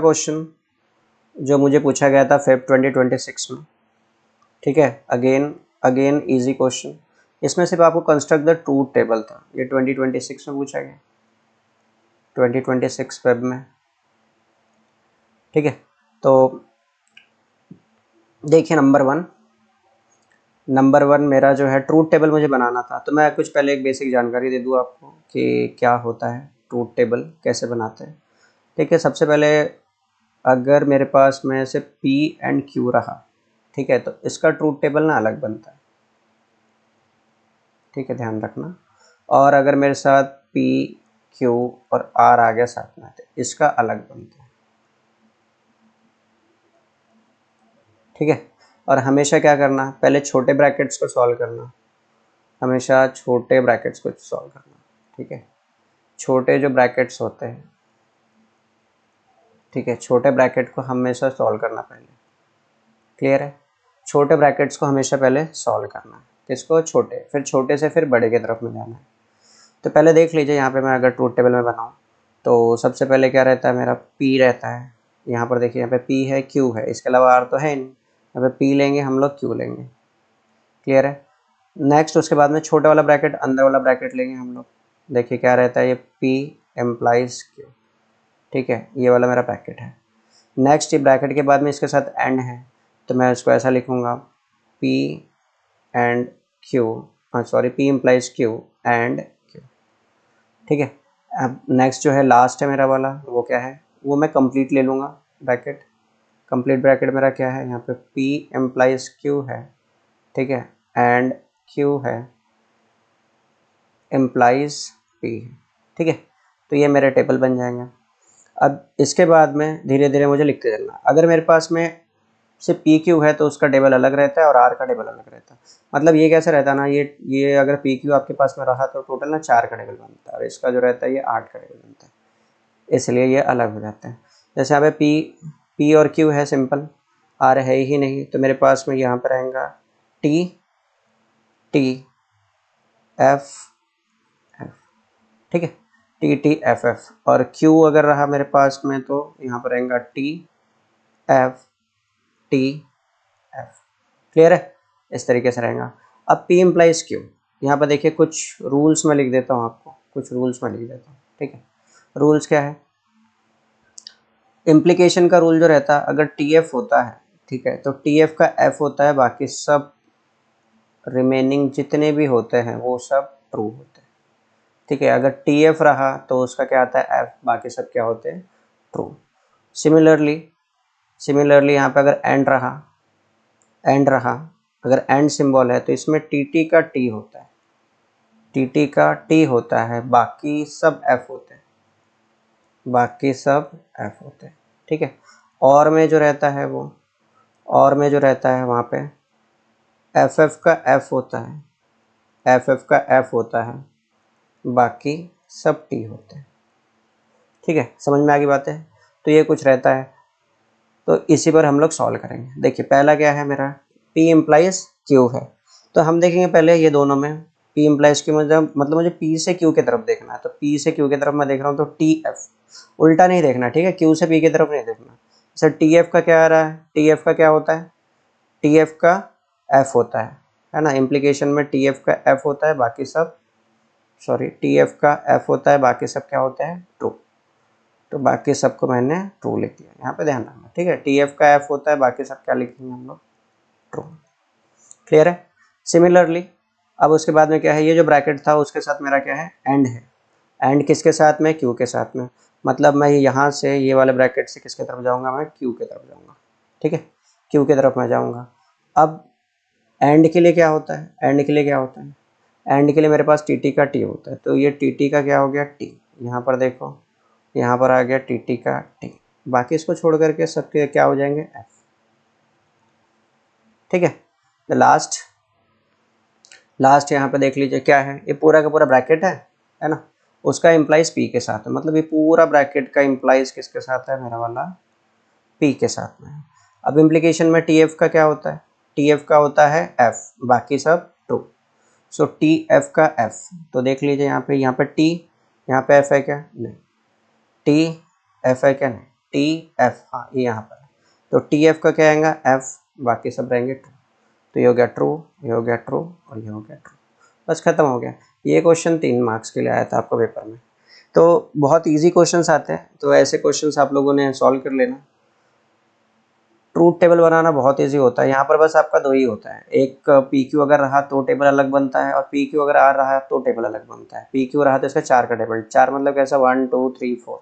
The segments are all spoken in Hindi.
क्वेश्चन जो मुझे पूछा गया था फेब 2026 में, ठीक है। Again easy question. इसमें सिर्फ आपको कंस्ट्रक्ट द ट्रूथ टेबल था, ये 2026 में पूछा गया, 2026 फेब में, ठीक है। तो देखिए नंबर वन मेरा जो है ट्रूथ टेबल मुझे बनाना था, तो मैं कुछ पहले एक बेसिक जानकारी दे दूँ आपको कि क्या होता है ट्रूथ टेबल, कैसे बनाते हैं। ठीक है, सबसे पहले अगर मेरे पास में से P एंड Q रहा, ठीक है, तो इसका ट्रूथ टेबल ना अलग बनता है, ठीक है, ध्यान रखना। और अगर मेरे साथ P Q और R आ गया साथ में, तो इसका अलग बनता है, ठीक है। और हमेशा क्या करना, पहले छोटे ब्रैकेट्स को सॉल्व करना, हमेशा छोटे ब्रैकेट्स को सॉल्व करना, ठीक है। छोटे जो ब्रैकेट्स होते हैं, ठीक है, छोटे ब्रैकेट को हमेशा सॉल्व करना पहले, क्लियर है। छोटे ब्रैकेट्स को हमेशा पहले सॉल्व करना है, किसको, छोटे, फिर छोटे से फिर बड़े की तरफ में जाना है। तो पहले देख लीजिए यहाँ पे मैं अगर ट्रूथ टेबल में बनाऊँ तो सबसे पहले क्या रहता है, मेरा P रहता है। यहाँ पर देखिए, यहाँ पे P है, Q है, इसके अलावा R तो है नहीं। यहाँ पे P लेंगे हम लोग, Q लेंगे, क्लियर है। नेक्स्ट उसके बाद में छोटा वाला ब्रैकेट, अंदर वाला ब्रैकेट लेंगे हम लोग। देखिए क्या रहता है, ये P एम्प्लाइज Q, ठीक है, ये वाला मेरा ब्रैकेट है। नेक्स्ट ये ब्रैकेट के बाद में इसके साथ एंड है, तो मैं इसको ऐसा लिखूँगा, P and Q, sorry, P implies Q and Q, ठीक है। अब नेक्स्ट जो है लास्ट है मेरा वाला, वो क्या है, वो मैं कंप्लीट ले लूँगा ब्रैकेट। कंप्लीट ब्रैकेट मेरा क्या है, यहाँ पे P एम्प्लाइज Q है, ठीक है, एंड Q है एम्प्लाइज P है, ठीक है। तो ये मेरे टेबल बन जाएंगे। अब इसके बाद में धीरे धीरे मुझे लिखते चलना। अगर मेरे पास में सिर्फ P Q है तो उसका टेबल अलग रहता है और R का टेबल अलग रहता है। मतलब ये कैसे रहता है ना, ये अगर P Q आपके पास में रहा तो टोटल ना 4 का टेबल बनता है, और इसका जो रहता है ये 8 का टेबल बनता है, इसलिए ये अलग हो जाते हैं। जैसे यहाँ पे P और Q है सिंपल, R है ही नहीं, तो मेरे पास में यहाँ पर रहेगा T T F F, ठीक है, T T F F। और Q अगर रहा मेरे पास में तो यहाँ पर रहेगा T F T F, clear है, इस तरीके से रहेगा। अब P इम्प्लाइज Q, यहाँ पर देखिए कुछ रूल्स मैं लिख देता हूँ आपको, कुछ रूल्स मैं लिख देता हूँ, ठीक है। रूल्स क्या है, इम्प्लीकेशन का रूल जो रहता है, अगर TF होता है, ठीक है, तो TF का F होता है, बाकी सब रिमेनिंग जितने भी होते हैं वो सब ट्रू होते हैं, ठीक है। अगर TF रहा तो उसका क्या आता है, F, बाकी सब क्या होते हैं, ट्रू। सिमिलरली यहाँ पे अगर एंड रहा, अगर एंड सिंबल है तो इसमें TT का T होता है, TT का T होता है, बाकी सब F होते हैं, बाकी सब F होते हैं, ठीक है। और में जो रहता है वो, और में जो रहता है वहाँ पे FF का F होता है, FF का F होता है, बाकी सब T होते हैं, ठीक है, समझ में आ गई बात है। तो ये कुछ रहता है, तो इसी पर हम लोग सॉल्व करेंगे। देखिए पहला क्या है मेरा, P इम्प्लाइज Q है, तो हम देखेंगे पहले ये दोनों में P इम्प्लाइज Q, मतलब मुझे P से Q की तरफ देखना है, तो P से Q की तरफ मैं देख रहा हूँ, तो TF, उल्टा नहीं देखना, ठीक है, Q से P की तरफ नहीं देखना। सर TF का क्या आ रहा है, TF का क्या होता है, TF का F होता है ना, इम्प्लीकेशन में TF का F होता है, बाकी सब, सॉरी, TF का F होता है, बाकी सब क्या होते हैं, ट्रू। तो बाकी सबको मैंने ट्रू लिख दिया, यहाँ पे ध्यान रखना, ठीक है। TF का F होता है, बाकी सब क्या लिखेंगे हम लोग, ट्रू, क्लियर है। सिमिलरली अब उसके बाद में क्या है, ये जो ब्रैकेट था उसके साथ मेरा क्या है, एंड है। एंड किसके साथ में, Q के साथ में, मतलब मैं यहाँ से ये वाले ब्रैकेट से किसके तरफ जाऊँगा, मैं Q की तरफ जाऊँगा, ठीक है, Q की तरफ मैं जाऊँगा। अब एंड के लिए क्या होता है, एंड के लिए क्या होता है, एंड के लिए मेरे पास TT का T होता है, तो ये TT का क्या हो गया, T, यहाँ पर देखो, यहाँ पर आ गया TT का T, बाकी इसको छोड़ करके सबके क्या हो जाएंगे, F, ठीक है। तो लास्ट यहाँ पे देख लीजिए क्या है, ये पूरा का पूरा ब्रैकेट है ना, उसका इम्प्लाइज P के साथ है, मतलब ये पूरा ब्रैकेट का इम्प्लाइज किसके साथ है, मेरा वाला P के साथ में है। अब इम्प्लीकेशन में TF का क्या होता है, TF का होता है F, बाकी सब ट्रू। सो TF का F, तो देख लीजिए यहाँ पे T, यहाँ पे F है क्या, नहीं, T F है क्या, नहीं, टी एफ, हाँ ये यहाँ पर है, तो टी एफ का क्या आएगा एफ, बाकी सब रहेंगे ट्रू। तो ये हो गया ट्रू, ये हो गया ट्रू और ये हो गया ट्रू, बस खत्म हो गया। ये क्वेश्चन 3 मार्क्स के लिए आया था आपको पेपर में। तो बहुत इजी क्वेश्चंस आते हैं, तो ऐसे क्वेश्चंस आप लोगों ने सॉल्व कर लेना। ट्रूथ टेबल बनाना बहुत इजी होता है, यहाँ पर बस आपका दो ही होता है, एक पी क्यू अगर रहा तो टेबल अलग बनता है, और पी क्यू अगर आ रहा है तो टेबल अलग बनता है। पी क्यू रहा तो इसका 4 का टेबल, 4 मतलब कैसा 1 2 3 4,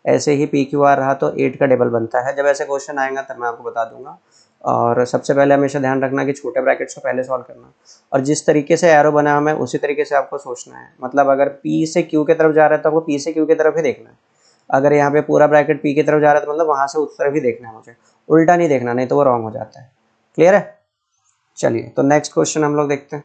ऐसे ही पी क्यू आर रहा तो 8 का टेबल बनता है। जब ऐसे क्वेश्चन आएगा तब मैं आपको बता दूंगा। और सबसे पहले हमेशा ध्यान रखना कि छोटे ब्रैकेट्स को पहले सॉल्व करना, और जिस तरीके से एरो बना हमें उसी तरीके से आपको सोचना है। मतलब अगर पी से क्यू की तरफ जा रहा है तो आपको पी से क्यू की तरफ ही देखना है। अगर यहाँ पे पूरा ब्रैकेट पी की तरफ जा रहा है तो मतलब वहाँ से उस तरफ ही देखना है मुझे, उल्टा नहीं देखना, नहीं तो वो रॉन्ग हो जाता है। क्लियर है? चलिए तो नेक्स्ट क्वेश्चन हम लोग देखते हैं।